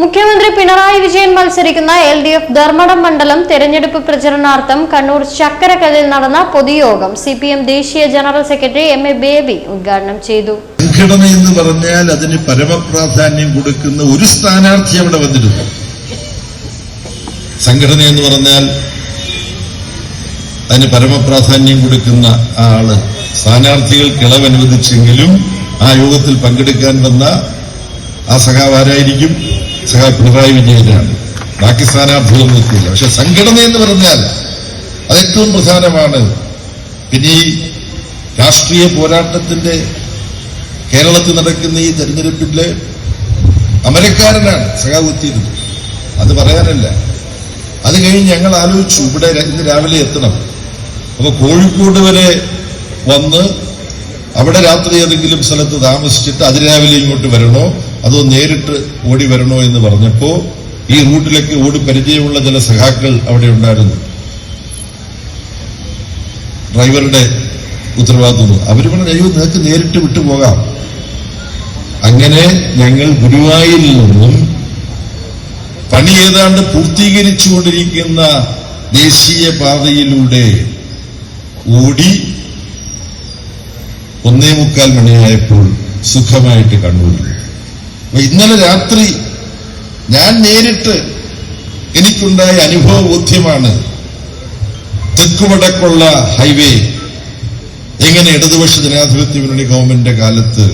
മുഖ്യമന്ത്രി പിണറായി വിജയൻ മത്സരിക്കുന്ന LDF ധർമ്മടം മണ്ഡലം തെരഞ്ഞെടുപ്പ് പ്രചരണാർത്ഥം കണ്ണൂർ ചക്കരക്കല്ലിൽ നടന്ന പൊതുയോഗം CPM ദേശീയ ജനറൽ സെക്രട്ടറി MA ബേബി ഉദ്ഘാടനം ചെയ്തു. സംഘടന എന്ന് പറഞ്ഞാൽ അതിന് പരമപ്രാധാന്യം കൊടുക്കുന്ന ഒരു സ്ഥാനാർത്ഥി അവിടെ വന്നിരുന്നു. സംഘടന എന്ന് പറഞ്ഞാൽ അതിന് പരമപ്രാധാന്യം കൊടുക്കുന്ന ആള് സ്ഥാനാർത്ഥികൾക്ക് ഇളവ് അനുവദിച്ചെങ്കിലും ആ യോഗത്തിൽ പങ്കെടുക്കാൻ വന്ന ആ സഖാവ് ആരായിരിക്കും? സഖാവ് പിണറായി വിജയനാണ്. ബാക്കി സ്ഥാനാർത്ഥികളൊന്നും എത്തിയില്ല. പക്ഷെ സംഘടന എന്ന് പറഞ്ഞാൽ അത് ഏറ്റവും പ്രധാനമാണ്. പിന്നെ ഈ രാഷ്ട്രീയ പോരാട്ടത്തിന്റെ കേരളത്തിൽ നടക്കുന്ന ഈ തെരഞ്ഞെടുപ്പിലെ അമരക്കാരനാണ് സഖാവ് എത്തിയിരുന്നത്. അത് പറയാനല്ല. അത് കഴിഞ്ഞ് ഞങ്ങൾ ആലോചിച്ചു ഇവിടെ ഇന്ന് രാവിലെ എത്തണം. അപ്പൊ കോഴിക്കോട് വരെ വന്ന് അവിടെ രാത്രി ഏതെങ്കിലും സ്ഥലത്ത് താമസിച്ചിട്ട് അതിരാവിലെ ഇങ്ങോട്ട് വരണോ അതോ നേരിട്ട് ഓടി വരണോ എന്ന് പറഞ്ഞപ്പോ ഈ റൂട്ടിലേക്ക് ഓടി പരിചയമുള്ള ചില സഖാക്കൾ അവിടെ ഉണ്ടായിരുന്നു. ഡ്രൈവറുടെ ഉത്തരവാദിത്വം അവര് പറഞ്ഞു, അയ്യോ നിങ്ങൾക്ക് നേരിട്ട് വിട്ടുപോകാം. അങ്ങനെ ഞങ്ങൾ ഗുരുവായൂരിൽ നിന്നും പണി ഏതാണ്ട് പൂർത്തീകരിച്ചുകൊണ്ടിരിക്കുന്ന ദേശീയ പാതയിലൂടെ ഓടി 1:45 മണിയായപ്പോൾ സുഖമായിട്ട് കണ്ണൂരിൽ. ഇന്നലെ രാത്രി ഞാൻ നേരിട്ട് എനിക്കുണ്ടായ അനുഭവ ബോധ്യമാണ് തെക്കുവടക്കുള്ള ഹൈവേ എങ്ങനെ ഇടതുപക്ഷ ജനാധിപത്യ മുന്നണി ഗവൺമെന്റിന്റെ കാലത്ത്